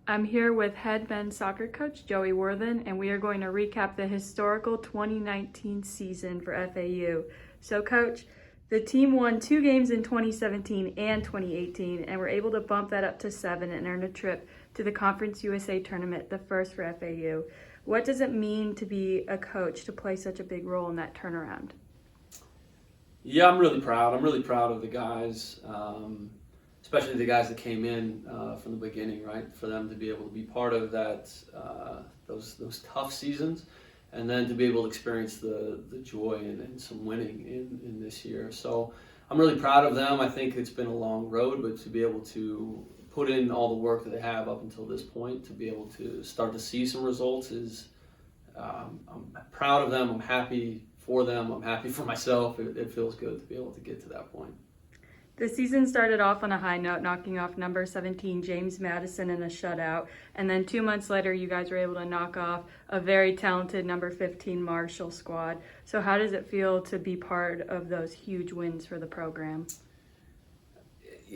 I'm here with head men's soccer coach Joey Worthen, and we are going to recap the historical 2019 season for FAU. So, coach, the team won 2 games in 2017 and 2018, and were able to bump that up to 7 and earn a trip to the Conference USA tournament, the first for FAU. What does it mean to be a coach to play such a big role in that turnaround? Yeah, I'm really proud. I'm really proud of the guys, especially the guys that came in from the beginning, right? For them to be able to be part of that, those tough seasons, and then to be able to experience the joy and some winning in this year. So I'm really proud of them. I think it's been a long road, but to be able to put in all the work that they have up until this point, to be able to start to see some results is, I'm proud of them. I'm happy for them. I'm happy for myself. It feels good to be able to get to that point. The season started off on a high note, knocking off number 17 James Madison in a shutout, and then 2 months later you guys were able to knock off a very talented number 15 Marshall squad. So how does it feel to be part of those huge wins for the program?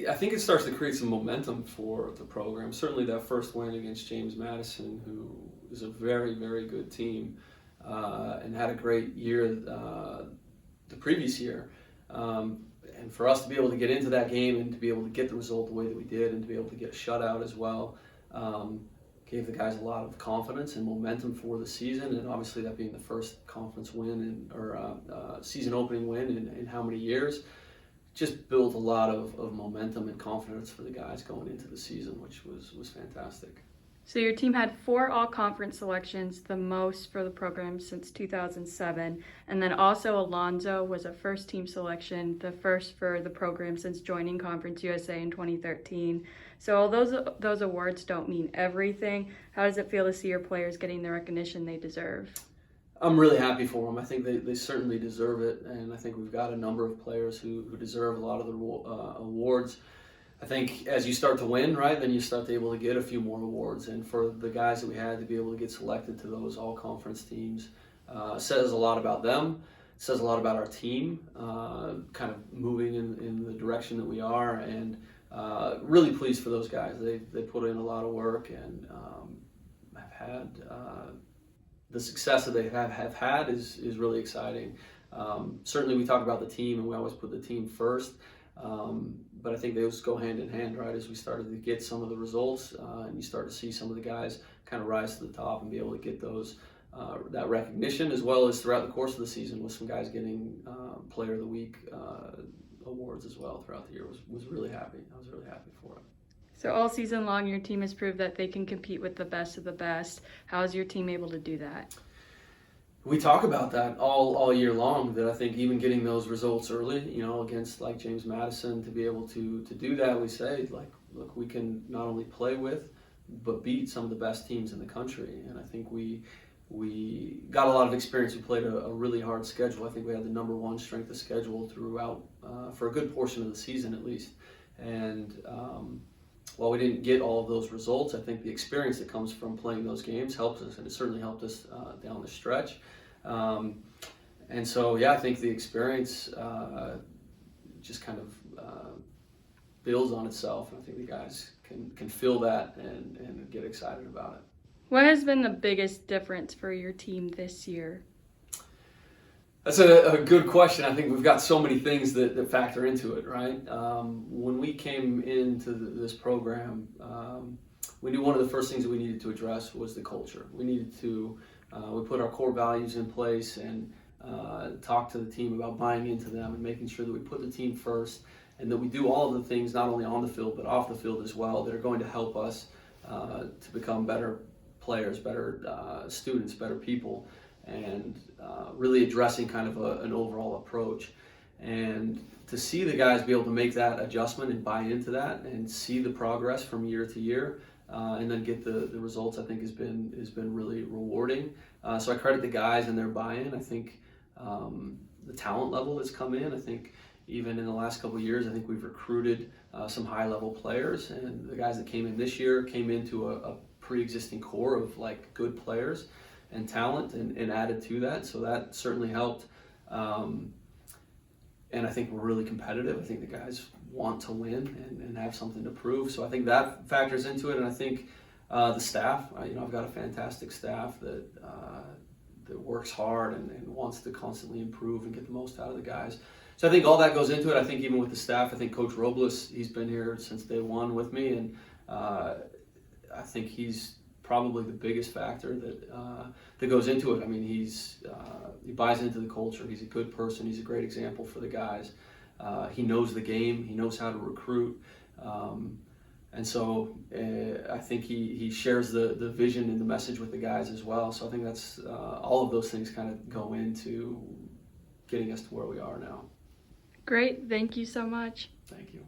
I think it starts to create some momentum for the program. Certainly that first win against James Madison, who is a very, very good team, and had a great year the previous year. And for us to be able to get into that game and to be able to get the result the way that we did, and to be able to get a shutout as well, gave the guys a lot of confidence and momentum for the season. And obviously that being the first conference win or season opening win in how many years, just built a lot of momentum and confidence for the guys going into the season, which was fantastic. So your team had 4 all-conference selections, the most for the program since 2007. And then also Alonzo was a first-team selection, the first for the program since joining Conference USA in 2013. So although those awards don't mean everything, how does it feel to see your players getting the recognition they deserve? I'm really happy for them. I think they certainly deserve it, and I think we've got a number of players who deserve a lot of the awards. I think as you start to win, right, then you start to be able to get a few more awards. And for the guys that we had to be able to get selected to those all-conference teams says a lot about them, says a lot about our team, kind of moving in the direction that we are, and really pleased for those guys. They put in a lot of work and have had the success that they have had is really exciting. Certainly we talk about the team, and we always put the team first. But I think those go hand in hand, right? As we started to get some of the results, and you start to see some of the guys kind of rise to the top and be able to get those that recognition, as well as throughout the course of the season, with some guys getting Player of the Week awards as well throughout the year. Was really happy. I was really happy for it. So all season long, your team has proved that they can compete with the best of the best. How is your team able to do that? We talk about that all year long, that I think even getting those results early, against like James Madison, to be able to do that, we say, like, look, we can not only play with, but beat some of the best teams in the country. And I think we got a lot of experience. We played a really hard schedule. I think we had the number 1 strength of schedule throughout, for a good portion of the season at least. And while we didn't get all of those results, I think the experience that comes from playing those games helps us, and it certainly helped us down the stretch. And so, yeah, I think the experience just kind of builds on itself, and I think the guys can feel that and get excited about it. What has been the biggest difference for your team this year? That's a good question. I think we've got so many things that factor into it, right? When we came into this program, we knew one of the first things that we needed to address was the culture. We needed to, we put our core values in place and talk to the team about buying into them and making sure that we put the team first, and that we do all of the things not only on the field but off the field as well that are going to help us to become better players, better students, better people, and really addressing kind of an overall approach. And to see the guys be able to make that adjustment and buy into that and see the progress from year to year, and then get the results, I think has been really rewarding. So I credit the guys and their buy-in. I think the talent level that's come in, I think even in the last couple of years, I think we've recruited some high-level players, and the guys that came in this year came into a pre-existing core of like good players and talent, and added to that. So that certainly helped. And I think we're really competitive. I think the guys want to win and have something to prove. So I think that factors into it. And I think The staff, I've got a fantastic staff that works hard and wants to constantly improve and get the most out of the guys. So I think all that goes into it. I think even with the staff, I think Coach Robles, he's been here since day one with me, and I think he's probably the biggest factor that goes into it. I mean, he buys into the culture. He's a good person. He's a great example for the guys. He knows the game. He knows how to recruit. And so I think he shares the vision and the message with the guys as well. So I think that's all of those things kind of go into getting us to where we are now. Great. Thank you so much. Thank you.